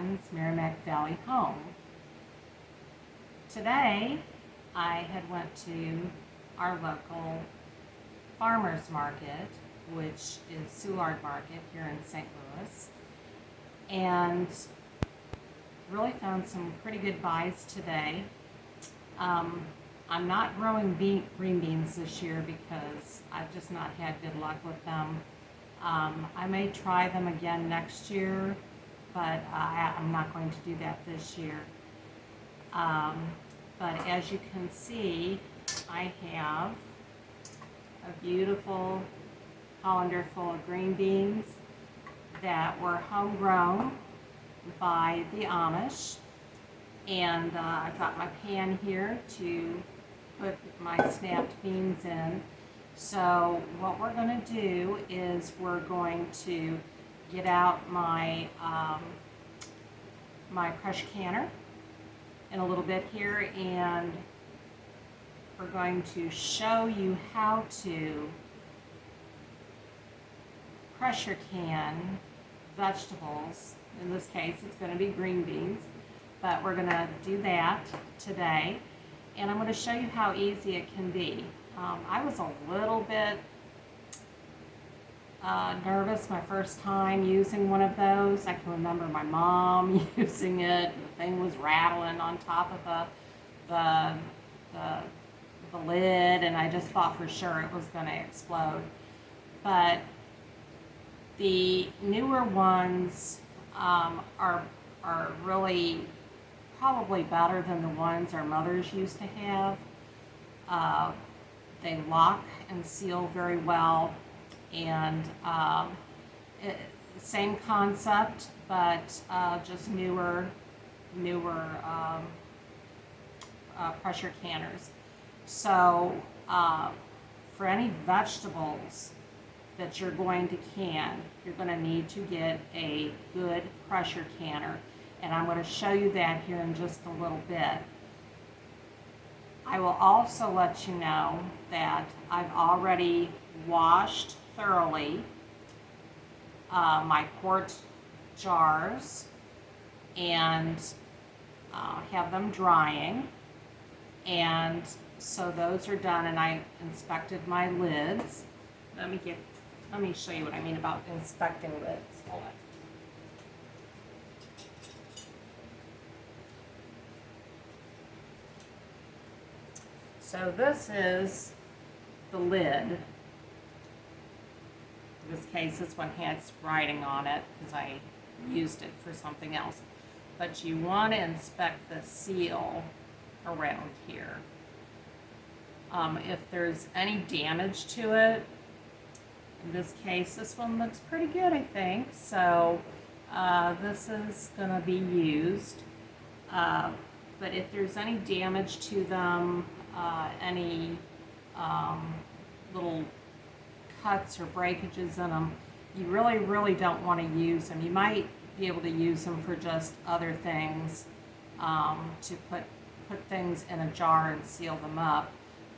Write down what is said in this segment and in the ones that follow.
Athens, Merrimack Valley home. Today, I had went to our local farmers market, which is Soulard Market here in St. Louis, and really found some pretty good buys today. I'm not growing green beans this year because I've just not had good luck with them. I may try them again next year, but I'm not going to do that this year. But as you can see, I have a beautiful colander full of green beans that were homegrown by the Amish. And I've got my pan here to put my snapped beans in. So what we're going to do is we're going to get out my my crush canner in a little bit here, and we're going to show you how to pressure can vegetables. In this case, it's going to be green beans, but we're going to do that today, and I'm going to show you how easy it can be. I was a little bit nervous my first time using one of those. I can remember my mom using it. The thing was rattling on top of the lid, and I just thought for sure it was going to explode. But the newer ones are really probably better than the ones our mothers used to have. They lock and seal very well, and same concept, but just newer pressure canners. So for any vegetables that you're going to can, you're going to need to get a good pressure canner, and I'm going to show you that here in just a little bit. I will also let you know that I've already washed thoroughly my quart jars and have them drying, and so those are done, and I inspected my lids. Let me show you what I mean about inspecting lids. Hold on. So this is the lid. In this case, this one has writing on it because I used it for something else. But you want to inspect the seal around here. If there's any damage to it, in this case, this one looks pretty good, I think. So this is going to be used. But if there's any damage to them, any little cuts or breakages in them, you really don't want to use them. You might be able to use them for just other things, to put things in a jar and seal them up,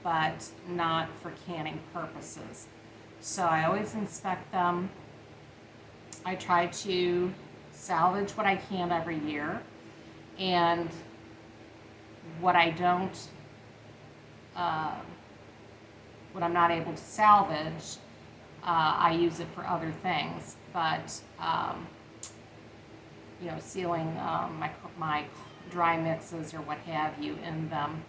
but not for canning purposes. So I always inspect them. I try to salvage what I can every year, and what I don't, what I'm not able to salvage, I use it for other things. But you know, sealing my dry mixes or what have you in them.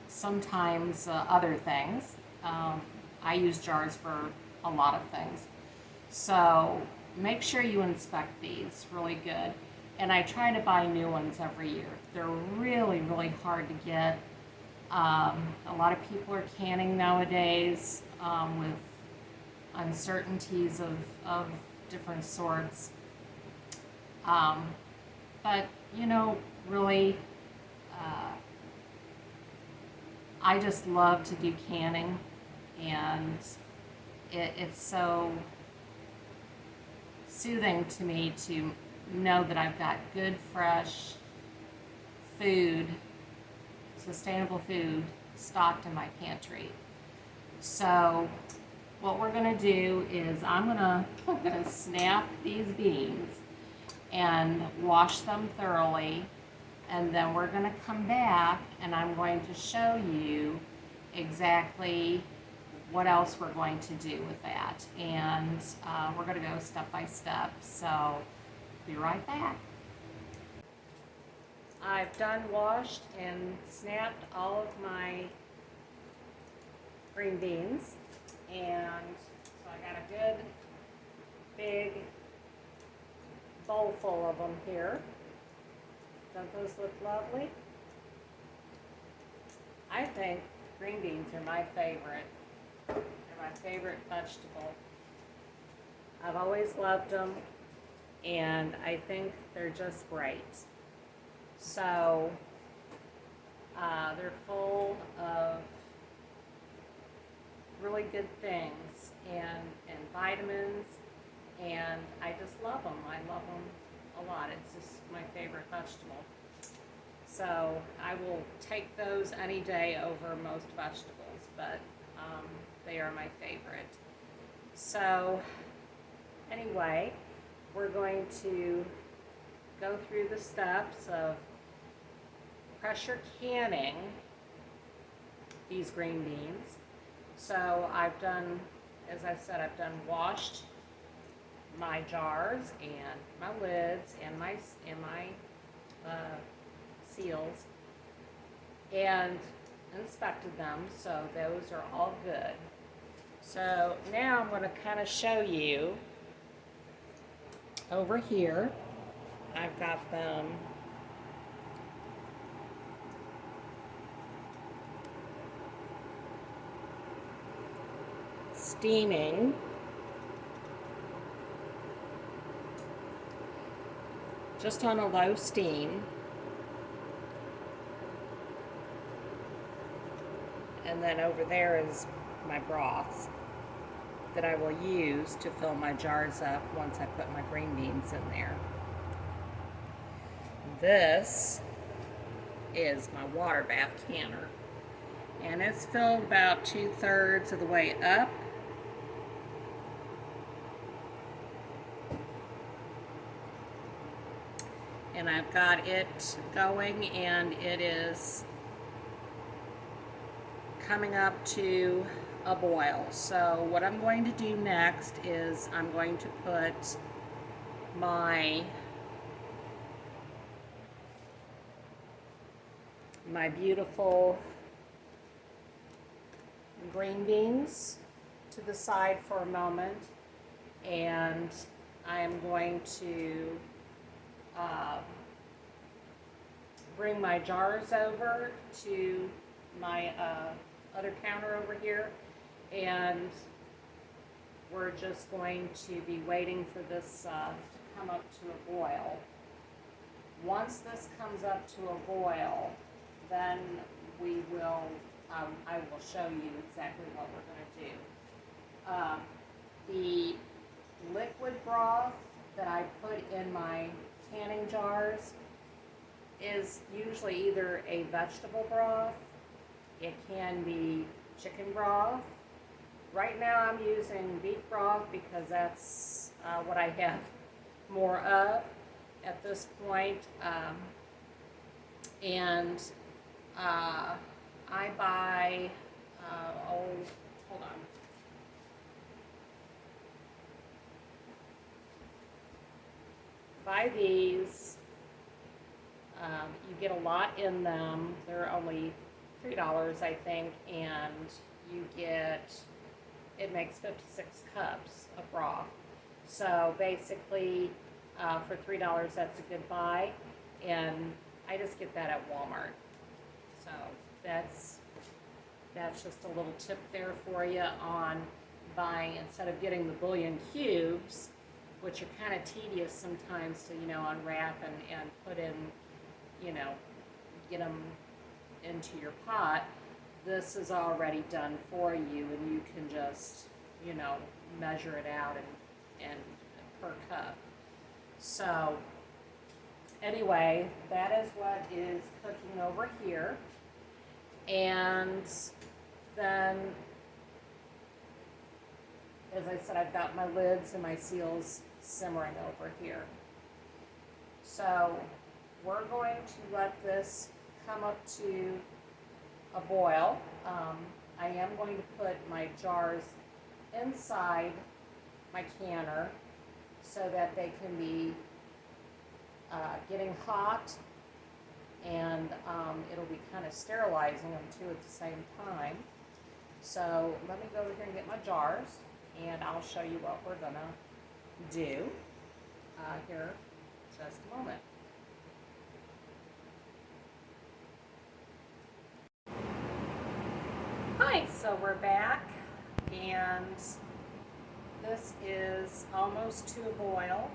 Sometimes other things. I use jars for a lot of things. So make sure you inspect these really good. And I try to buy new ones every year. They're really hard to get. A lot of people are canning nowadays with uncertainties of different sorts. But, you know, really, I just love to do canning, and it's so soothing to me to know that I've got good, fresh food, sustainable food stocked in my pantry. So what we're going to do is I'm going to snap these beans, and wash them thoroughly. And then we're going to come back and I'm going to show you exactly what else we're going to do with that. And we're going to go step by step. So be right back. I've done washed and snapped all of my green beans. And so I got a good big bowl full of them here. Don't those look lovely? I think green beans are my favorite. They're my favorite vegetable. I've always loved them, and I think they're just great. So, they're full of really good things and vitamins, and I just love them. I love them a lot. It's just my favorite vegetable. So I will take those any day over most vegetables, but they are my favorite. So anyway, we're going to go through the steps of pressure canning these green beans. So I've done, as I said, I've done washed my jars and my lids and my seals and inspected them, so those are all good. So now I'm going to kind of show you over here. I've got them steaming. Just on a low steam. And then over there is my broth that I will use to fill my jars up once I put my green beans in there. This is my water bath canner. And it's filled about 2/3 of the way up. And I've got it going, and it is coming up to a boil. So what I'm going to do next is I'm going to put my beautiful green beans to the side for a moment, and I am going to bring my jars over to my other counter over here, and we're just going to be waiting for this to come up to a boil. Once this comes up to a boil, then we will, I will show you exactly what we're going to do. The liquid broth that I put in my canning jars is usually either a vegetable broth, it can be chicken broth. Right now I'm using beef broth because that's what I have more of at this point. And I buy, hold on. Buy these. You get a lot in them. They're only $3, I think, and you get, it makes 56 cups of broth. So basically, for $3, that's a good buy, and I just get that at Walmart. So that's just a little tip there for you on buying, instead of getting the bouillon cubes, which are kind of tedious sometimes to, unwrap and put in, get them into your pot. This is already done for you, and you can just, measure it out and per cup. So anyway, that is what is cooking over here. And then, as I said, I've got my lids and my seals simmering over here. So we're going to let this come up to a boil. I am going to put my jars inside my canner so that they can be getting hot, and it'll be kind of sterilizing them too at the same time. So let me go over here and get my jars, and I'll show you what we're gonna do here in just a moment. Hi, so we're back, and this is almost to a boil.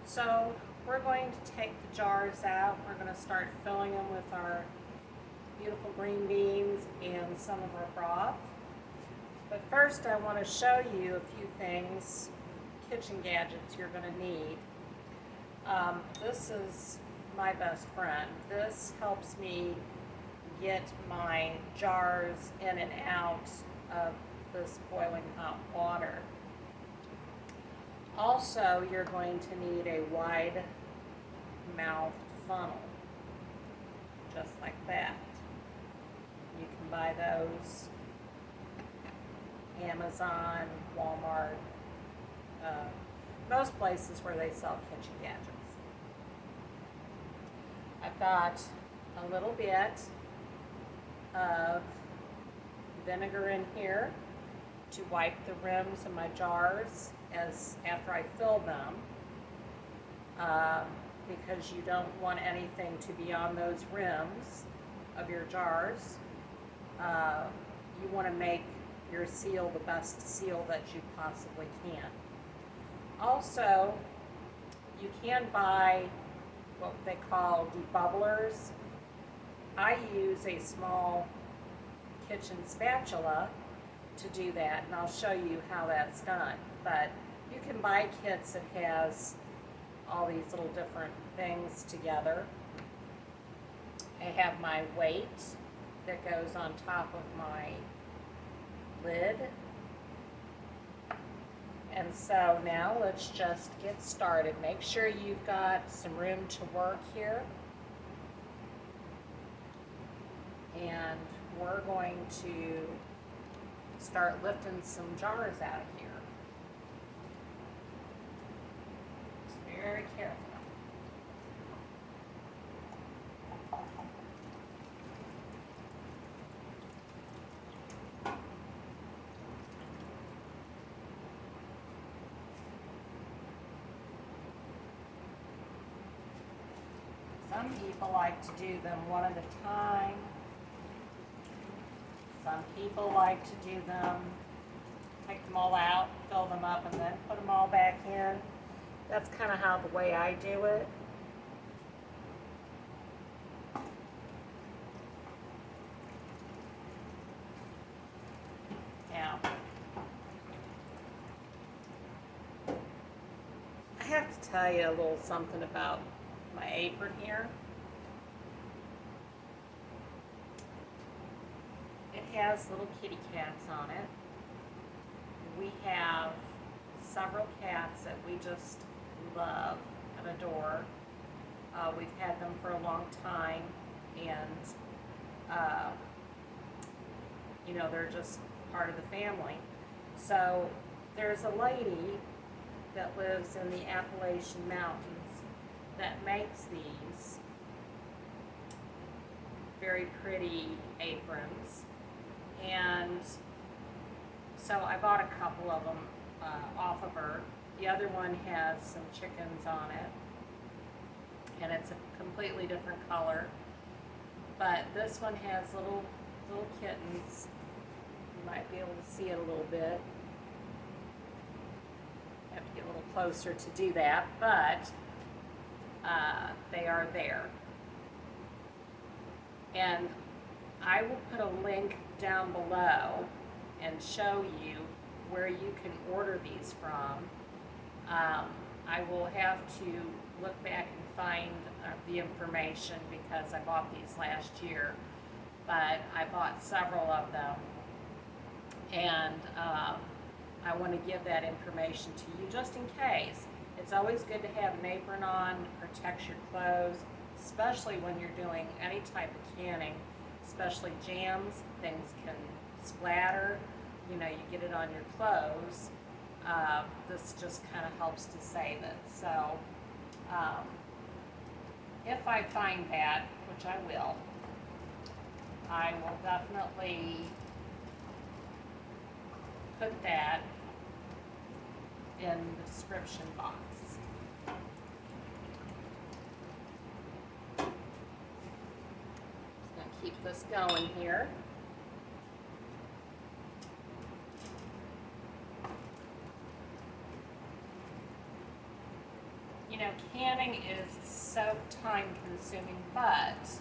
So we're going to take the jars out. We're going to start filling them with our beautiful green beans and some of our broth. But first I want to show you a few things, kitchen gadgets you're going to need. This is my best friend. This helps me get my jars in and out of this boiling hot water. Also, you're going to need a wide mouthed funnel, just like that. You can buy those Amazon, Walmart, most places where they sell kitchen gadgets. I've got a little bit of vinegar in here to wipe the rims of my jars after I fill them, because you don't want anything to be on those rims of your jars. You want to make your seal the best seal that you possibly can. Also, you can buy what they call debubblers. I use a small kitchen spatula to do that, and I'll show you how that's done. But you can buy kits that has all these little different things together. I have my weight that goes on top of my lid. And so now let's just get started. Make sure you've got some room to work here. And we're going to start lifting some jars out of here. Just very careful. Some people like to do them one at a time. Some people like to do them, take them all out, fill them up, and then put them all back in. That's kind of how the way I do it. Now, I have to tell you a little something about my apron here. It has little kitty cats on it. We have several cats that we just love and adore. We've had them for a long time, and you know, they're just part of the family. So there's a lady that lives in the Appalachian Mountains that makes these very pretty aprons. And so I bought a couple of them off of her. The other one has some chickens on it, and it's a completely different color. But this one has little kittens. You might be able to see it a little bit. I have to get a little closer to do that, but they are there. And I will put a link down below and show you where you can order these from. I will have to look back and find the information because I bought these last year, but I bought several of them, and I want to give that information to you just in case. It's always good to have an apron on to protect your clothes, especially when you're doing any type of canning, especially jams. Things can splatter, you know, you get it on your clothes. This just kind of helps to save it. So if I find that, which I will definitely put that in the description box. Just gonna keep this going here. You know, canning is so time consuming, but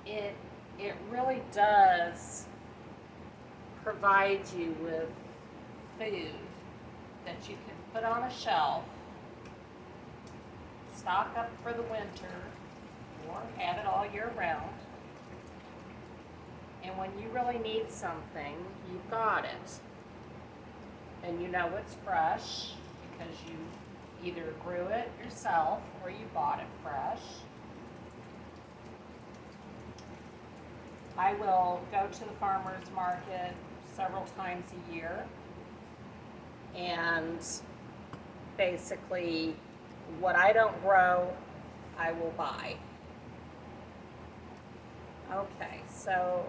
it really does provide you with food that you can put on a shelf, stock up for the winter, or have it all year round. And when you really need something, you've got it. And you know it's fresh because you either grew it yourself or you bought it fresh. I will go to the farmer's market several times a year, and basically what I don't grow, I will buy. Okay, so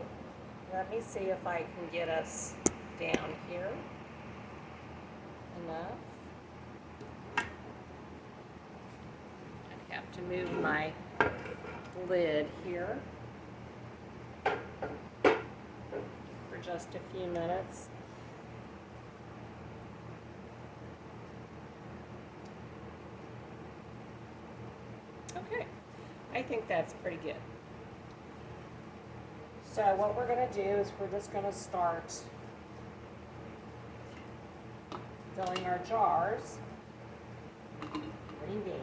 let me see if I can get us down here enough. I have to move my lid here for just a few minutes. Okay, I think that's pretty good. So what we're going to do is we're just going to start filling our jars. 3 days.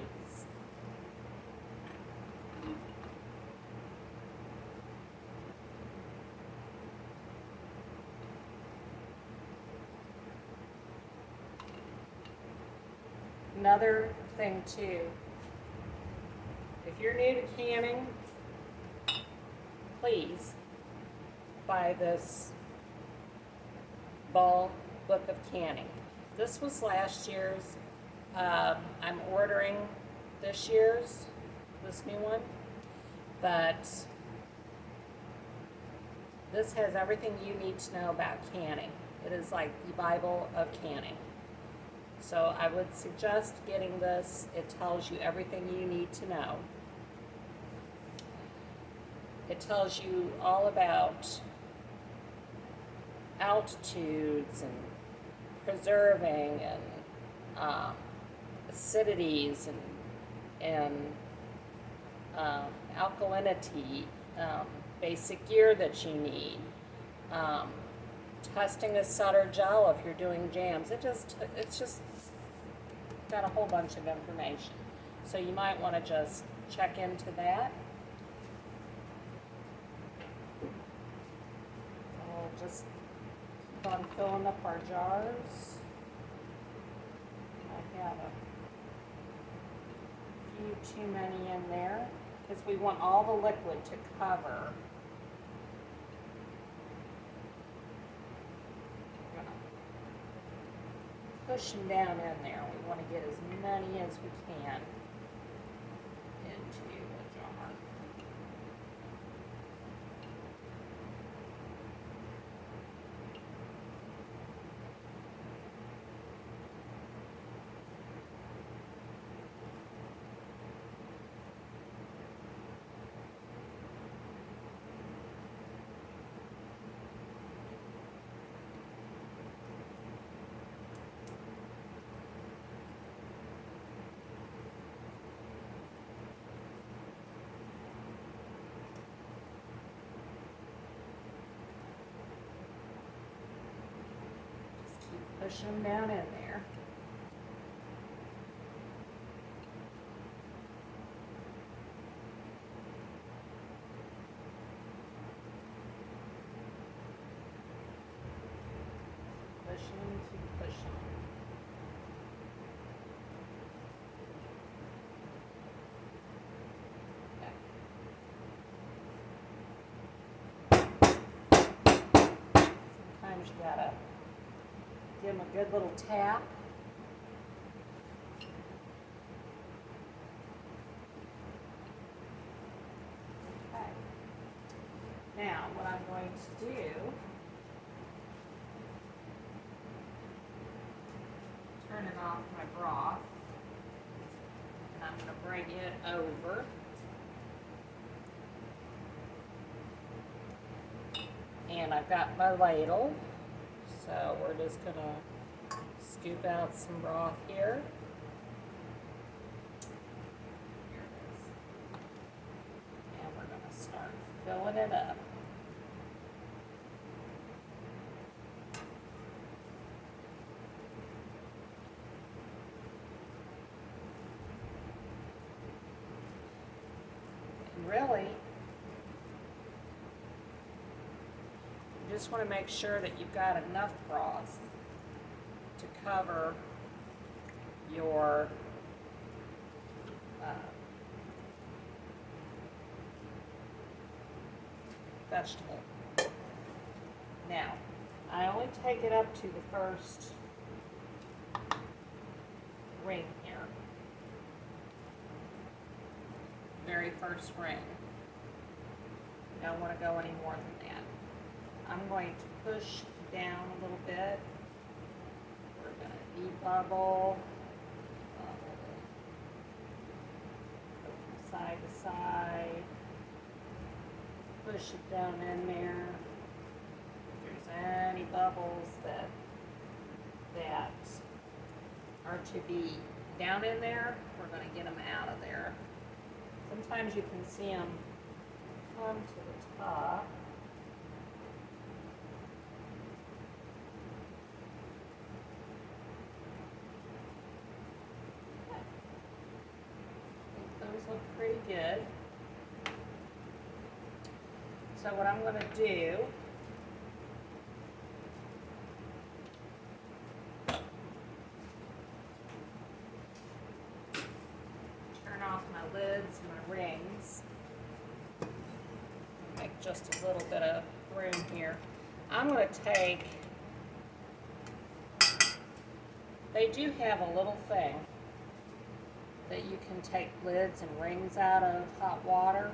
Another thing too, if you're new to canning, please buy this Ball Book of Canning. This was last year's. I'm ordering this year's, this new one, but this has everything you need to know about canning. It is like the Bible of canning. So I would suggest getting this. It tells you everything you need to know. It tells you all about altitudes and preserving and acidities and alkalinity, basic gear that you need, testing a sutter gel if you're doing jams. It's just got a whole bunch of information. So you might want to just check into that. So we'll just keep on filling up our jars. I have a few too many in there because we want all the liquid to cover. Push them down in there. We want to get as many as we can into the jar. Push them down in there. Push them, keep pushing. give them a good little tap. Okay. Now, what I'm going to do, turn it off my broth, and I'm going to bring it over. And I've got my ladle, so we're just going to scoop out some broth here. Here it is. And we're going to start filling it up. And really, just want to make sure that you've got enough broth to cover your vegetable. Now, I only take it up to the first ring here. Very first ring. Don't want to go any more than that. I'm going to push down a little bit. We're going to de-bubble, go from side to side, push it down in there. If there's any bubbles that are to be down in there, we're going to get them out of there. Sometimes you can see them come to the top. Look pretty good. So what I'm going to do, turn off my lids and my rings, make just a little bit of room here. I'm going to take, they do have a little thing that you can take lids and rings out of hot water.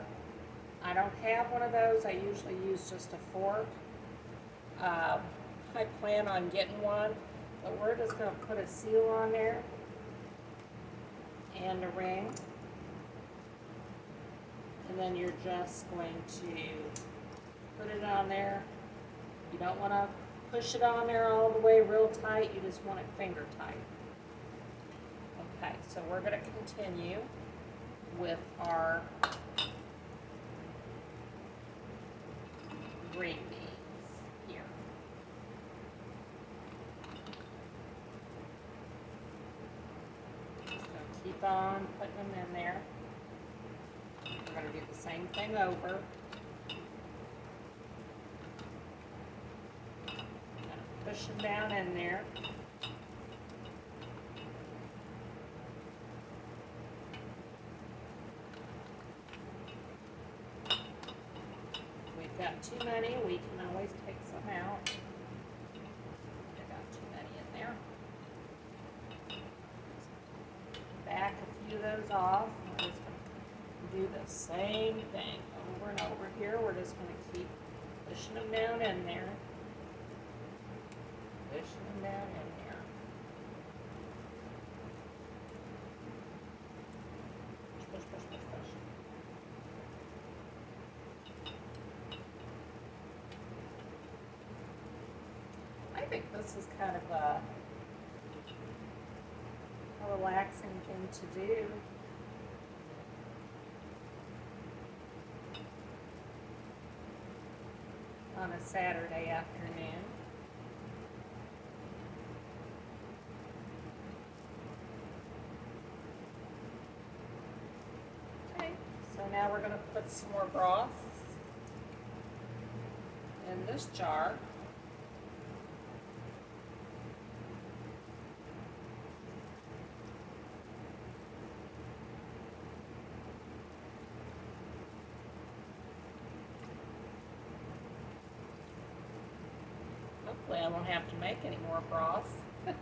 I don't have one of those. I usually use just a fork. I plan on getting one, but we're just going to put a seal on there and a ring. And then you're just going to put it on there. You don't want to push it on there all the way real tight. You just want it finger tight. Okay, so we're going to continue with our green beans here. Just going to keep on putting them in there. We're going to do the same thing over. Push them down in there. Got too many, we can always take some out. I got too many in there. Back a few of those off. We're just going to do the same thing over and over here. We're just going to keep pushing them down in there. Pushing them down in there. Push, push, push, push, push. I think this is kind of a relaxing thing to do. On a Saturday afternoon. Okay, so now we're going to put some more broth in this jar. Hopefully I won't have to make any more broth. But,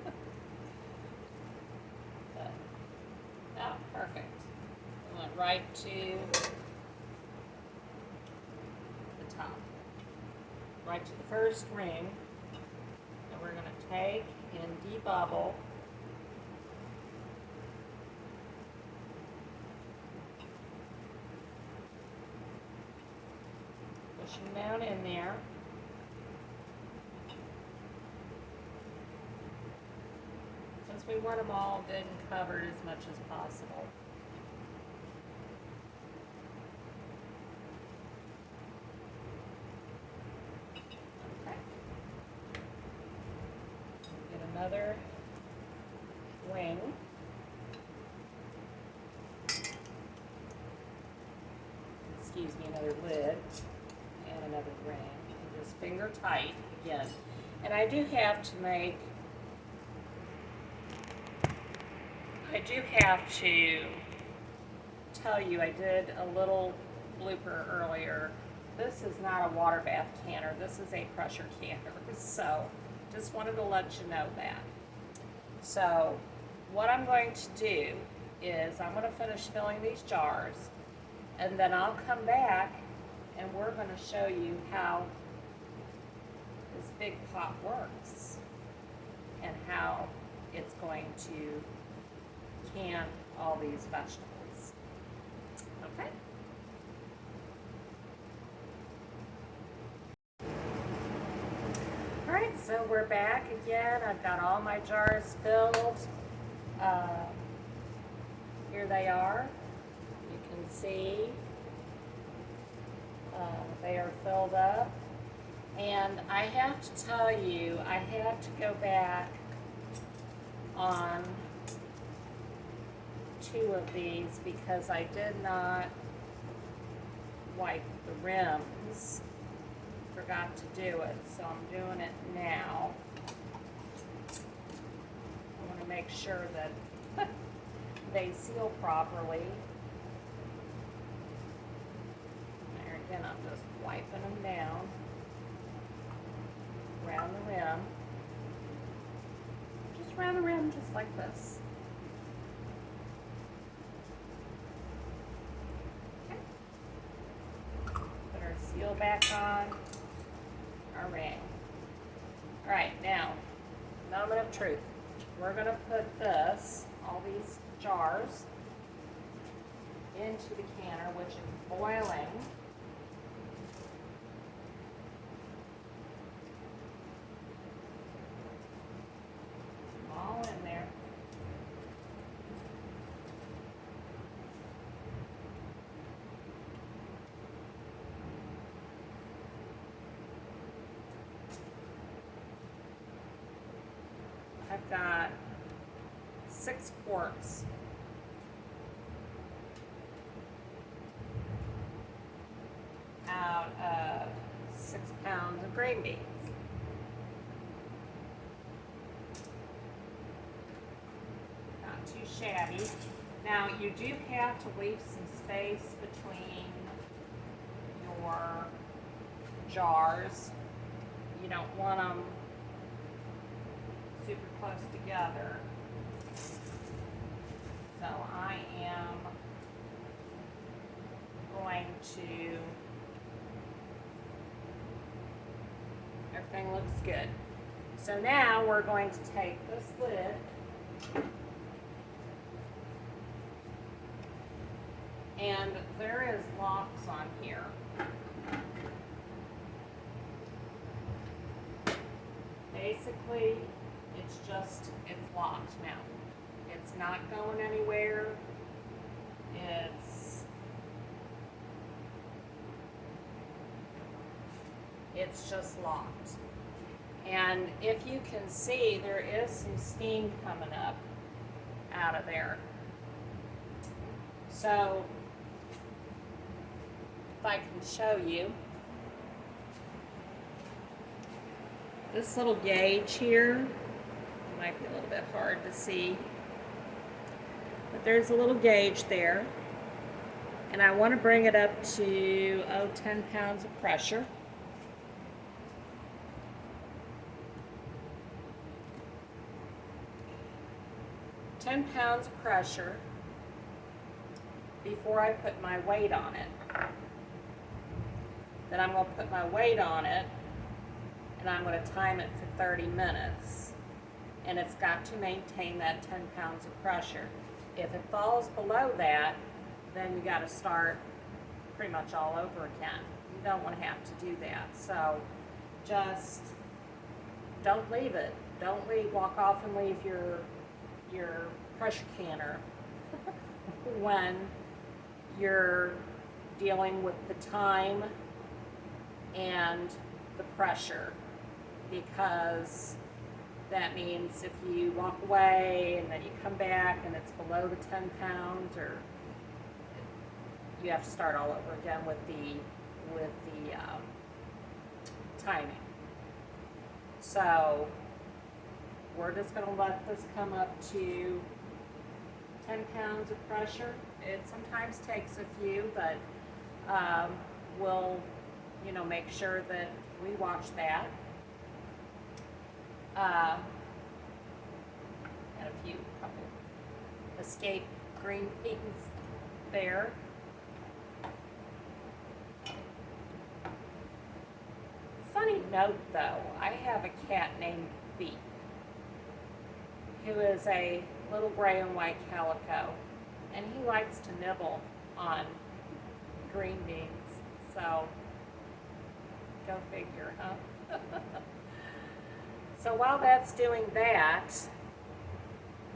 oh, perfect. We went right to the top, right to the first ring, and we're going to take and debubble. Pushing down in there. Since we want them all good and covered as much as possible. Okay. Get another wing. Excuse me, another lid. And another ring. And just finger tight again. And I do have to tell you, I did a little blooper earlier. This is not a water bath canner. This is a pressure canner. So just wanted to let you know that. So what I'm going to do is I'm going to finish filling these jars, and then I'll come back and we're going to show you how this big pot works and how it's going to can all these vegetables. Okay? Alright, so we're back again. I've got all my jars filled. Here they are. You can see they are filled up. And I have to tell you, I had to go back on 2 of these because I did not wipe the rims. Forgot to do it, so I'm doing it now. I want to make sure that they seal properly. There again, I'm just wiping them down around the rim. Just around the rim, just like this. Okay. Put our seal back on our ring. Alright, now, moment of truth. We're going to put all these jars, into the canner, which is boiling. All in there. I've got 6 quarts. Out of 6 pounds of green beans. Not too shabby. Now you do have to leave some space between your jars. You don't want them super close together. So I am going to, everything looks good. So now we're going to take this lid and there is locks on here. Basically, it's locked now. It's not going anywhere. It's just locked. And if you can see, there is some steam coming up out of there. So, if I can show you, this little gauge here, might be a little bit hard to see, but there's a little gauge there, and I want to bring it up to 10 pounds of pressure. 10 pounds of pressure before I put my weight on it. Then I'm going to put my weight on it, and I'm going to time it for 30 minutes. And it's got to maintain that 10 pounds of pressure. If it falls below that, then you got to start pretty much all over again. You don't want to have to do that. So just don't leave it. Don't walk off and leave your pressure canner when you're dealing with the time and the pressure, because that means if you walk away and then you come back and it's below the 10 pounds, or you have to start all over again with the timing. So we're just going to let this come up to 10 pounds of pressure. It sometimes takes a few, but we'll, make sure that we watch that. Got a couple escape green beans there. Funny note though, I have a cat named Beat, who is a little gray and white calico, and he likes to nibble on green beans, so go figure, huh? So while that's doing that,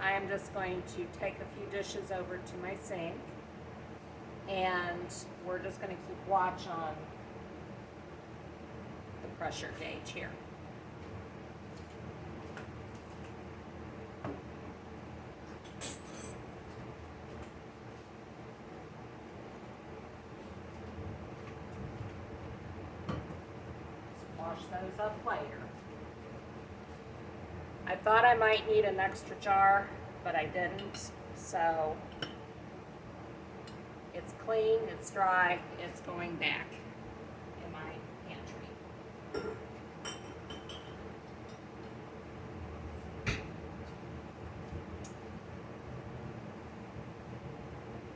I am just going to take a few dishes over to my sink, and we're just going to keep watch on the pressure gauge here. Wash those up later. I thought I might need an extra jar, but I didn't. So it's clean, it's dry, it's going back in my pantry.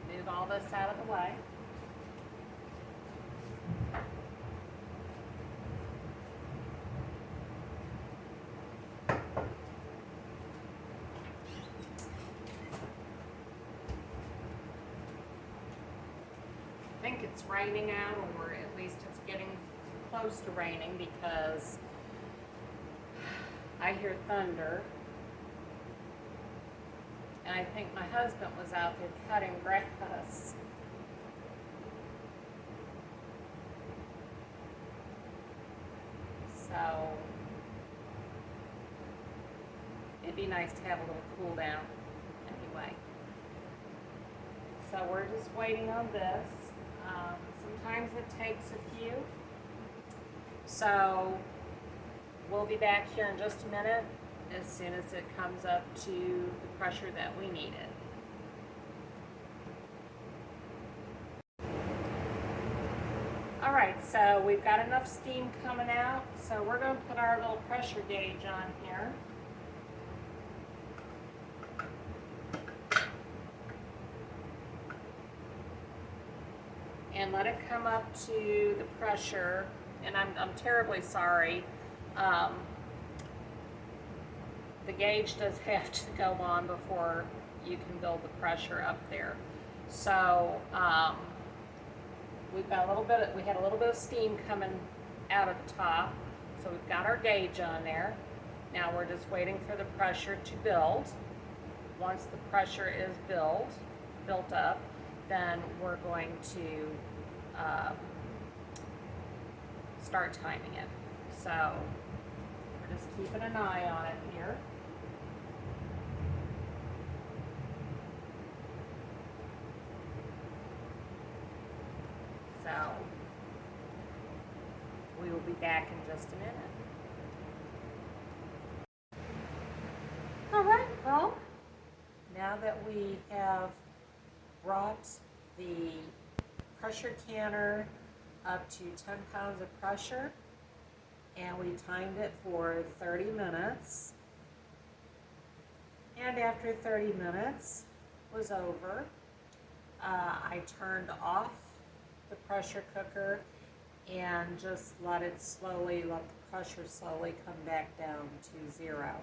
Move all this out of the way. I think it's raining out, or at least it's getting close to raining, because I hear thunder, and I think my husband was out there cutting grass. So it'd be nice to have a little cool down anyway. So we're just waiting on this. Sometimes it takes a few. So we'll be back here in just a minute as soon as it comes up to the pressure that we needed. All right, so we've got enough steam coming out, so we're going to put our little pressure gauge on here. And let it come up to the pressure. And I'm terribly sorry. The gauge does have to go on before you can build the pressure up there. So we had a little bit of steam coming out of the top. So we've got our gauge on there. Now we're just waiting for the pressure to build. Once the pressure is built up, then we're going to start timing it. So we're just keeping an eye on it here. So we will be back in just a minute. All right, well, now that we have brought the pressure canner up to 10 pounds of pressure, and we timed it for 30 minutes, And after 30 minutes was over, I turned off the pressure cooker and just let the pressure slowly come back down to 0.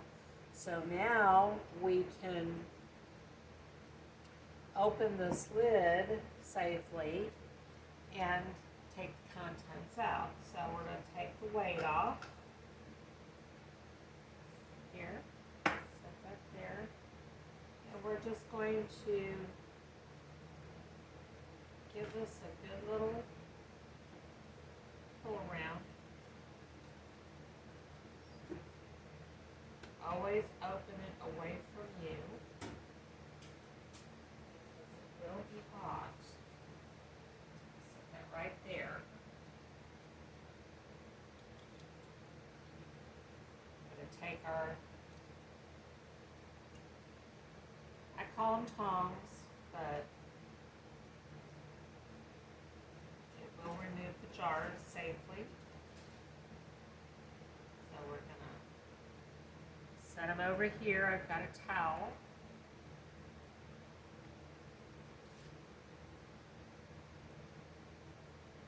So now we can open this lid safely and take the contents out. So we're going to take the weight off. Here, set that there. And we're just going to give this a good little pull around. Always open it away from you. It will be hot. Set that right there. I'm going to take our, I call them tongs, but it will remove the jars safely. So we're going to set them over here. I've got a towel.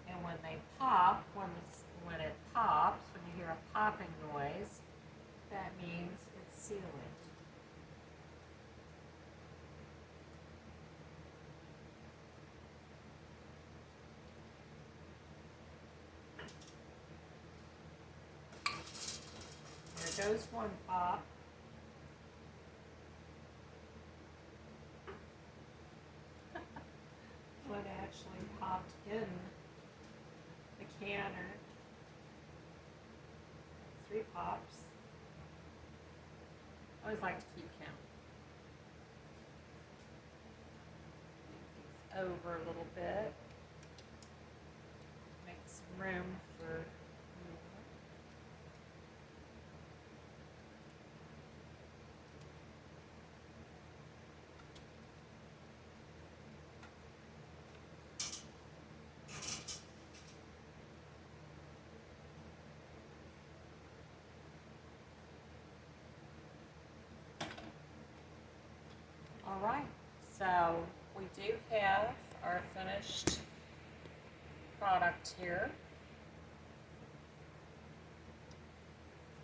And when they pop, when it pops, when you hear a popping noise, that means it's sealing. There goes one pop. One actually popped in the canner. 3 pops. I always like to keep count. Move these over a little bit. Make some room for more. All right, so we do have our finished product here.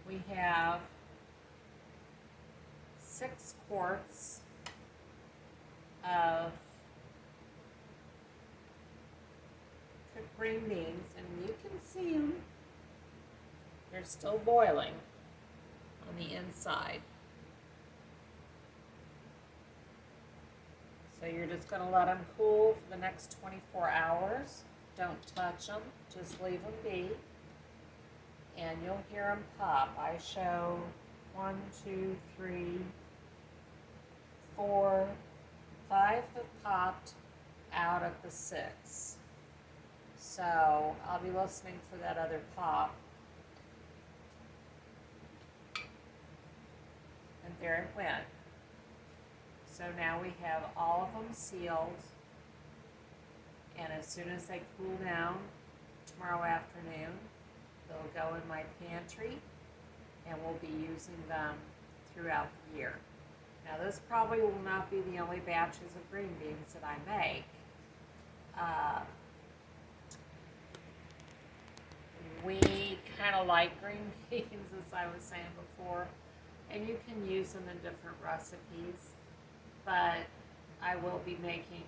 We have 6 quarts of cooked green beans, and you can see them. They're still boiling on the inside. So you're just going to let them cool for the next 24 hours. Don't touch them, just leave them be. And you'll hear them pop. I show 1, 2, 3, 4, 5 have popped out of the 6. So I'll be listening for that other pop. And there it went. So now we have all of them sealed, and as soon as they cool down tomorrow afternoon, they'll go in my pantry, and we'll be using them throughout the year. Now this probably will not be the only batches of green beans that I make. We kind of like green beans, as I was saying before, and you can use them in different recipes. But I will be making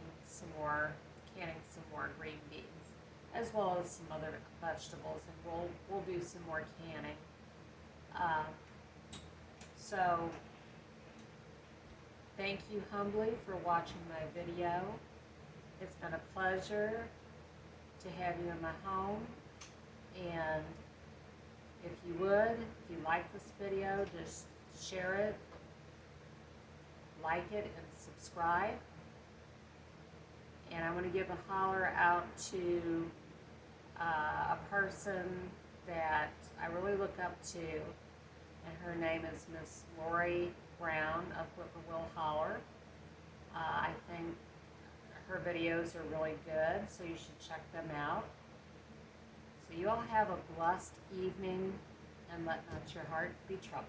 canning some more green beans, as well as some other vegetables, and we'll do some more canning. So thank you humbly for watching my video. It's been a pleasure to have you in my home, and if you like this video, just share it, like it, and subscribe. And I want to give a holler out to a person that I really look up to, and her name is Miss Lori Brown of Whippoorwill Holler. I think her videos are really good, so you should check them out. So you all have a blessed evening, and let not your heart be troubled.